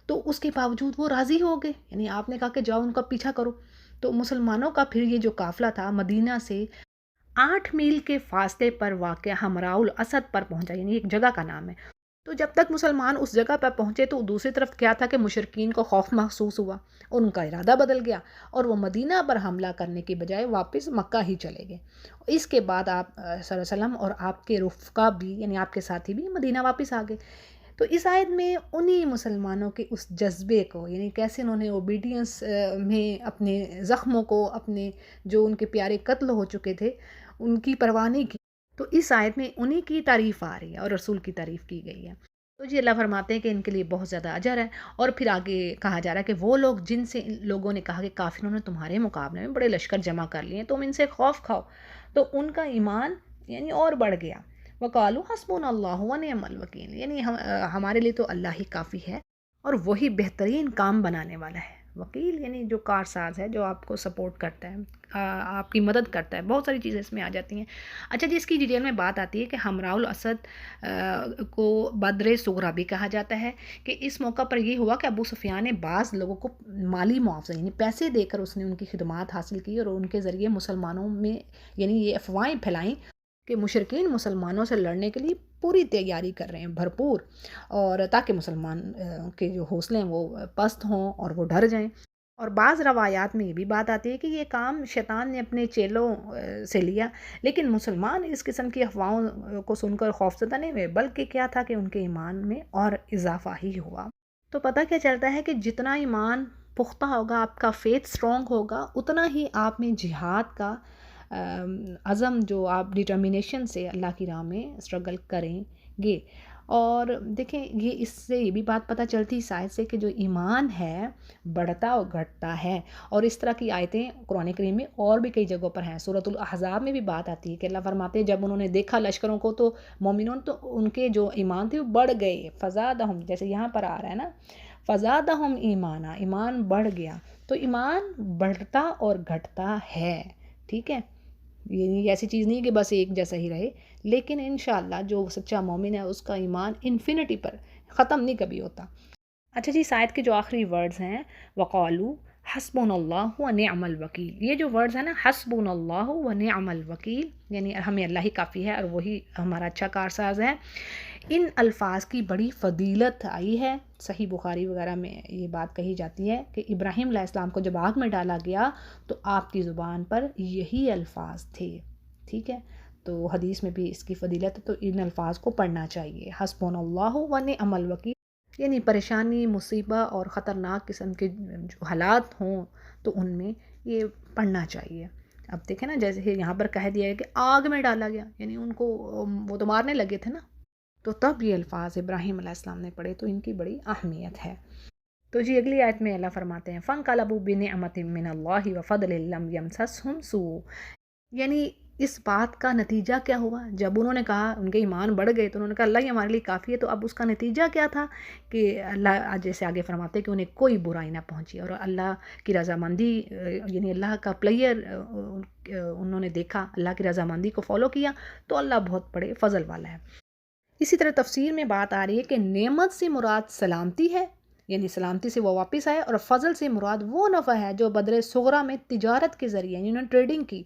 تو اس کے باوجود وہ راضی ہو گئے، یعنی آپ نے کہا کہ جاؤ ان کا پیچھا کرو۔ تو مسلمانوں کا پھر یہ جو قافلہ تھا مدینہ سے 8 میل کے فاصلے پر واقع حمراء الاسد پر پہنچا، یعنی ایک جگہ کا نام ہے۔ تو جب تک مسلمان اس جگہ پر پہنچے تو دوسری طرف کیا تھا کہ مشرکین کو خوف محسوس ہوا اور ان کا ارادہ بدل گیا اور وہ مدینہ پر حملہ کرنے کی بجائے واپس مکہ ہی چلے گئے۔ اس کے بعد آپ صلی اللہ علیہ وسلم اور آپ کے رفقا بھی یعنی آپ کے ساتھی بھی مدینہ واپس آ گئے۔ تو اس آیت میں انہی مسلمانوں کے اس جذبے کو یعنی کیسے انہوں نے اوبیڈینس میں اپنے زخموں کو، اپنے جو ان کے پیارے قتل ہو چکے تھے ان کی پرواہ نہیں کی، تو اس آیت میں انہی کی تعریف آ رہی ہے اور رسول کی تعریف کی گئی ہے۔ تو جی اللہ فرماتے ہیں کہ ان کے لیے بہت زیادہ اجر ہے، اور پھر آگے کہا جا رہا ہے کہ وہ لوگ جن سے ان لوگوں نے کہا کہ کافروں نے تمہارے مقابلے میں بڑے لشکر جمع کر لیے، تم ان سے خوف کھاؤ، تو ان کا ایمان یعنی اور بڑھ گیا۔ وقالو حسبنا اللہ ونعم الوکیل، یعنی ہمارے لیے تو اللہ ہی کافی ہے اور وہی بہترین کام بنانے والا ہے۔ وکیل یعنی جو کارساز ہے، جو آپ کو سپورٹ کرتا ہے، آپ کی مدد کرتا ہے، بہت ساری چیزیں اس میں آ جاتی ہیں۔ اچھا جی، اس کی ڈیٹیل میں بات آتی ہے کہ حمراء الاسد کو بدر صغریٰ بھی کہا جاتا ہے، کہ اس موقع پر یہ ہوا کہ ابو سفیان نے بعض لوگوں کو مالی معاوضہ یعنی پیسے دے کر اس نے ان کی خدمات حاصل کی اور ان کے ذریعے مسلمانوں میں یعنی یہ افواہیں پھیلائیں کہ مشرکین مسلمانوں سے لڑنے کے لیے پوری تیاری کر رہے ہیں بھرپور، اور تاکہ مسلمان کے جو حوصلے ہیں وہ پست ہوں اور وہ ڈر جائیں۔ اور بعض روایات میں یہ بھی بات آتی ہے کہ یہ کام شیطان نے اپنے چیلوں سے لیا، لیکن مسلمان اس قسم کی افواہوں کو سن کر خوفزدہ نہیں ہوئے، بلکہ کیا تھا کہ ان کے ایمان میں اور اضافہ ہی ہوا۔ تو پتہ کیا چلتا ہے کہ جتنا ایمان پختہ ہوگا، آپ کا فیتھ اسٹرانگ ہوگا، اتنا ہی آپ میں جہاد کا عزم، جو آپ ڈٹرمنیشن سے اللہ کی راہ میں اسٹرگل کریں گے۔ اور دیکھیں یہ اس سے یہ بھی بات پتہ چلتی شاید سے کہ جو ایمان ہے بڑھتا اور گھٹتا ہے، اور اس طرح کی آیتیں قرآن کریم میں اور بھی کئی جگہوں پر ہیں۔ سورۃ الاحزاب میں بھی بات آتی ہے کہ اللہ فرماتے ہیں جب انہوں نے دیکھا لشکروں کو تو مومنون تو ان کے جو ایمان تھے وہ بڑھ گئے، فزادہم، جیسے یہاں پر آ رہا ہے نا فزادہم ایمانا، ایمان بڑھ گیا۔ تو ایمان بڑھتا اور گھٹتا ہے، ٹھیک ہے، یہ ایسی چیز نہیں کہ بس ایک جیسا ہی رہے، لیکن انشاءاللہ جو سچا مومن ہے اس کا ایمان انفینٹی پر ختم نہیں کبھی ہوتا۔ اچھا جی، اس آیت کے جو آخری ورڈز ہیں وقالو حسبنا اللہ ونعم الوکیل، یہ جو ورڈز ہیں نا حسبنا اللہ ونعم الوکیل، یعنی ہمیں اللہ ہی کافی ہے اور وہی ہمارا اچھا کارساز ہے، ان الفاظ کی بڑی فضیلت آئی ہے۔ صحیح بخاری وغیرہ میں یہ بات کہی جاتی ہے کہ ابراہیم علیہ السلام کو جب آگ میں ڈالا گیا تو آپ کی زبان پر یہی الفاظ تھے، ٹھیک ہے، تو حدیث میں بھی اس کی فضیلت ہے، تو ان الفاظ کو پڑھنا چاہیے، حسبنا اللہ ونعم الوکیل، یعنی پریشانی، مصیبت اور خطرناک قسم کے جو حالات ہوں تو ان میں یہ پڑھنا چاہیے۔ اب دیکھیں نا جیسے یہاں پر کہہ دیا ہے کہ آگ میں ڈالا گیا، یعنی ان کو وہ تو مارنے لگے تھے نا، تو تب یہ الفاظ ابراہیم علیہ السلام نے پڑھے، تو ان کی بڑی اہمیت ہے۔ تو جی اگلی آیت میں اللہ فرماتے ہیں فَانْقَلَبُوا بِنِعْمَةٍ مِّنَ اللَّهِ وَفَضْلٍ لَّمْ يَمْسَسْهُمْ سُوءٌ، یعنی اس بات کا نتیجہ کیا ہوا؟ جب انہوں نے کہا ان کے ایمان بڑھ گئے تو انہوں نے کہا اللہ ہی ہمارے لیے کافی ہے، تو اب اس کا نتیجہ کیا تھا کہ اللہ جیسے آگے فرماتے ہیں کہ انہیں کوئی برائی نہ پہنچی، اور اللہ کی رضامندی یعنی اللہ کا پلیئر انہوں نے دیکھا، اللہ کی رضامندی کو فالو کیا، تو اللہ بہت بڑے فضل والا ہے۔ اسی طرح تفسیر میں بات آ رہی ہے کہ نعمت سے مراد سلامتی ہے، یعنی سلامتی سے وہ واپس آئے، اور فضل سے مراد وہ نفع ہے جو بدر صغریٰ میں تجارت کے ذریعے یعنی انہوں نے ٹریڈنگ کی،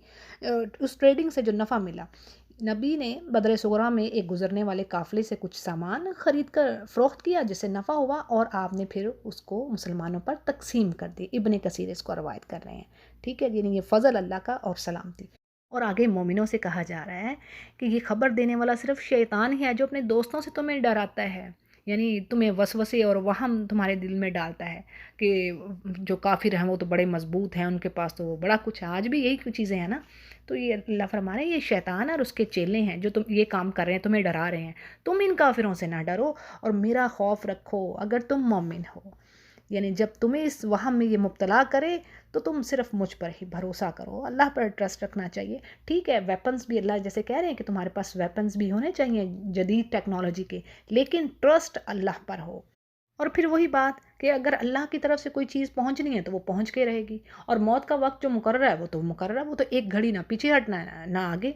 اس ٹریڈنگ سے جو نفع ملا، نبی نے بدر صغریٰ میں ایک گزرنے والے قافلے سے کچھ سامان خرید کر فروخت کیا جس سے نفع ہوا، اور آپ نے پھر اس کو مسلمانوں پر تقسیم کر دی۔ ابن کثیر اس کو روایت کر رہے ہیں، ٹھیک ہے، یعنی یہ فضل اللہ کا اور سلامتی۔ اور آگے مومنوں سے کہا جا رہا ہے کہ یہ خبر دینے والا صرف شیطان ہی ہے جو اپنے دوستوں سے تمہیں ڈراتا ہے، یعنی تمہیں وسوسے اور وہم تمہارے دل میں ڈالتا ہے کہ جو کافر ہیں وہ تو بڑے مضبوط ہیں، ان کے پاس تو بڑا کچھ ہے، آج بھی یہی کچھ چیزیں ہیں نا۔ تو یہ اللہ فرما رہے ہیں یہ شیطان اور اس کے چیلے ہیں جو تم یہ کام کر رہے ہیں، تمہیں ڈرا رہے ہیں۔ تم ان کافروں سے نہ ڈرو اور میرا خوف رکھو اگر تم مومن ہو۔ یعنی جب تمہیں اس وہم میں یہ مبتلا کرے تو تم صرف مجھ پر ہی بھروسہ کرو، اللہ پر ٹرسٹ رکھنا چاہیے۔ ٹھیک ہے ویپنز بھی اللہ جیسے کہہ رہے ہیں کہ تمہارے پاس ویپنز بھی ہونے چاہیے جدید ٹیکنالوجی کے، لیکن ٹرسٹ اللہ پر ہو۔ اور پھر وہی بات کہ اگر اللہ کی طرف سے کوئی چیز پہنچنی ہے تو وہ پہنچ کے رہے گی، اور موت کا وقت جو مقرر ہے وہ تو مقرر ہے، وہ تو ایک گھڑی نہ پیچھے ہٹنا ہے نہ آگے۔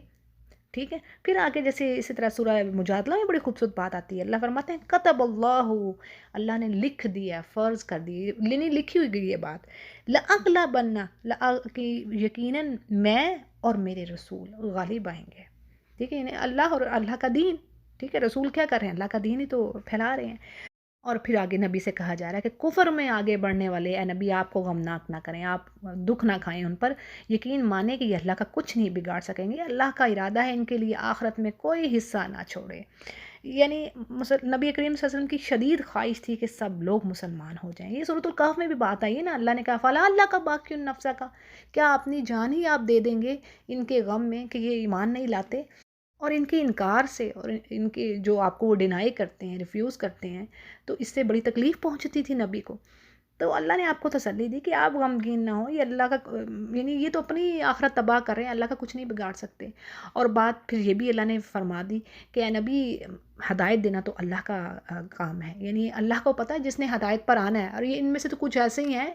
ٹھیک ہے، پھر آگے جیسے اسی طرح سورہ مجادلہ میں بڑی خوبصورت بات آتی ہے، اللہ فرماتے ہیں کتب اللہ، اللہ نے لکھ دیا، فرض کر دی، یعنی لکھی ہوئی گئی یہ بات، لَأَغْلَبَنَّ کہ یقیناً میں اور میرے رسول غالب آئیں گے۔ ٹھیک ہے، یعنی اللہ اور اللہ کا دین، ٹھیک ہے، رسول کیا کر رہے ہیں؟ اللہ کا دین ہی تو پھیلا رہے ہیں۔ اور پھر آگے نبی سے کہا جا رہا ہے کہ کفر میں آگے بڑھنے والے اے نبی آپ کو غمناک نہ کریں، آپ دکھ نہ کھائیں ان پر، یقین مانیں کہ یہ اللہ کا کچھ نہیں بگاڑ سکیں گے، اللہ کا ارادہ ہے ان کے لیے آخرت میں کوئی حصہ نہ چھوڑے۔ یعنی نبی کریم صلی اللہ علیہ وسلم کی شدید خواہش تھی کہ سب لوگ مسلمان ہو جائیں۔ یہ سورۃ الکہف میں بھی بات آئی ہے نا، اللہ نے کہا فلا اللہ کا باقی النفس کا، کیا اپنی جان ہی آپ دے دیں گے ان کے غم میں کہ یہ ایمان نہیں لاتے، اور ان کے انکار سے اور ان کے جو آپ کو وہ ڈینائی کرتے ہیں، ریفیوز کرتے ہیں، تو اس سے بڑی تکلیف پہنچتی تھی نبی کو۔ تو اللہ نے آپ کو تسلی دی کہ آپ غمگین نہ ہوں، یہ اللہ کا یعنی یہ تو اپنی آخرت تباہ کر رہے ہیں، اللہ کا کچھ نہیں بگاڑ سکتے۔ اور بات پھر یہ بھی اللہ نے فرما دی کہ اے نبی ہدایت دینا تو اللہ کا کام ہے، یعنی اللہ کو پتہ ہے جس نے ہدایت پر آنا ہے، اور یہ ان میں سے تو کچھ ایسے ہی ہیں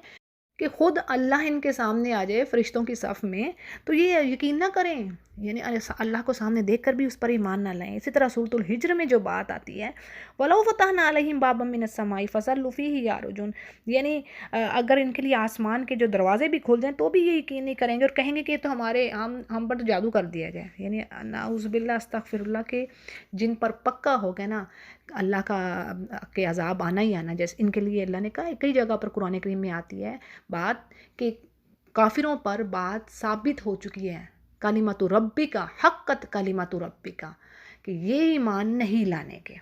کہ خود اللہ ان کے سامنے آ جائے فرشتوں کی صف میں تو یہ یقین نہ کریں، یعنی اللہ کو سامنے دیکھ کر بھی اس پر ایمان نہ لائیں۔ اسی طرح سورۃ الحجر میں جو بات آتی ہے وَلَوْ فَتَحْنَا عَلَيْهِمْ بَابًا مِّنَ السَّمَاءِ فَظَلُّوا فِيهِ يَعْرُجُونَ، یعنی اگر ان کے لیے آسمان کے جو دروازے بھی کھول دیں تو بھی یہ یقین نہیں کریں گے اور کہیں گے کہ یہ تو ہم پر تو جادو کر دیا گیا، یعنی نعوذ باللہ استغفر اللہ کے جن پر پکا ہو گیا نا اللہ کا کہ عذاب آنا ہی آنا، جیسے ان کے لیے اللہ نے کہا کئی جگہ پر قرآن کریم میں آتی ہے بات کہ کافروں پر بات ثابت ہو چکی ہے، کلمۃ ربک حقت کلمۃ ربک، کہ یہ ایمان نہیں لانے کے۔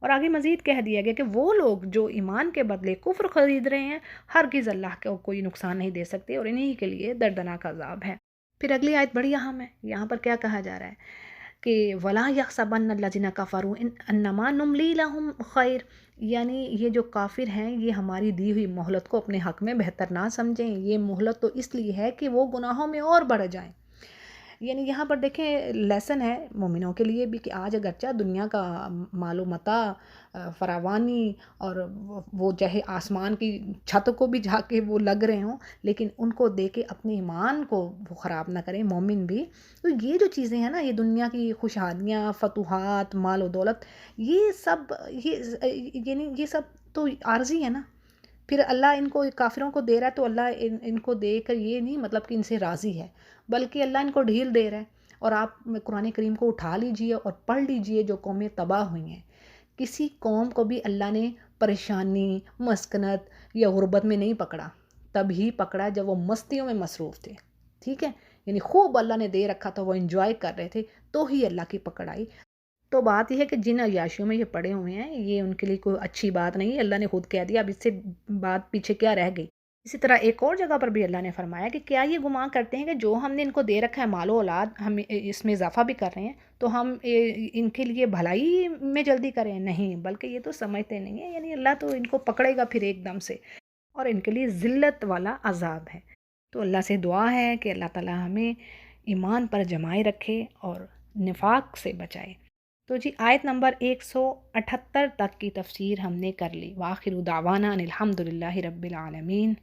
اور آگے مزید کہہ دیا گیا کہ وہ لوگ جو ایمان کے بدلے کفر خرید رہے ہیں ہرگز اللہ کو کوئی نقصان نہیں دے سکتے، اور انہی کے لیے دردناک عذاب ہے۔ پھر اگلی آیت بڑی اہم ہے، یہاں پر کیا کہا جا رہا ہے کہ وَلَا يَحْسَبَنَّ الَّذِينَ كَفَرُوا أَنَّمَا نُمْلِي لَهُمْ خَيْرٌ، یعنی یہ جو کافر ہیں یہ ہماری دی ہوئی مہلت کو اپنے حق میں بہتر نہ سمجھیں، یہ مہلت تو اس لیے ہے کہ وہ گناہوں میں اور بڑھ جائیں۔ یعنی یہاں پر دیکھیں لیسن ہے مومنوں کے لیے بھی کہ آج اگرچہ دنیا کا مال و متاع فراوانی اور وہ چاہے آسمان کی چھت کو بھی جا کے وہ لگ رہے ہوں، لیکن ان کو دے کے اپنے ایمان کو وہ خراب نہ کریں مومن بھی۔ تو یہ جو چیزیں ہیں نا، یہ دنیا کی خوشحالیاں، فتوحات، مال و دولت، یہ سب یعنی یہ سب تو عارضی ہے نا۔ پھر اللہ ان کو کافروں کو دے رہا ہے تو اللہ ان کو دے کر یہ نہیں مطلب کہ ان سے راضی ہے، بلکہ اللہ ان کو ڈھیل دے رہا ہے۔ اور آپ قرآن کریم کو اٹھا لیجئے اور پڑھ لیجئے جو قومیں تباہ ہوئی ہیں، کسی قوم کو بھی اللہ نے پریشانی، مسکنت یا غربت میں نہیں پکڑا، تب ہی پکڑا جب وہ مستیوں میں مصروف تھے۔ ٹھیک ہے، یعنی خوب اللہ نے دے رکھا تھا، وہ انجوائے کر رہے تھے تو ہی اللہ کی پکڑ آئی۔ تو بات یہ ہے کہ جن عیاشیوں میں یہ پڑے ہوئے ہیں یہ ان کے لیے کوئی اچھی بات نہیں، اللہ نے خود کہہ دیا، اب اس سے بات پیچھے کیا رہ گئی۔ اسی طرح ایک اور جگہ پر بھی اللہ نے فرمایا کہ کیا یہ گمان کرتے ہیں کہ جو ہم نے ان کو دے رکھا ہے مال و اولاد، ہم اس میں اضافہ بھی کر رہے ہیں تو ہم ان کے لیے بھلائی میں جلدی کریں؟ نہیں، بلکہ یہ تو سمجھتے نہیں ہیں، یعنی اللہ تو ان کو پکڑے گا پھر ایک دم سے، اور ان کے لیے ذلت والا عذاب ہے۔ تو اللہ سے دعا ہے کہ اللہ تعالی ہمیں ایمان پر جمائے رکھے اور نفاق سے بچائے۔ تو جی آیت نمبر 178 تک کی تفسیر ہم نے کر لی۔ وآخر دعوانا ان الحمد للہ رب العالمین۔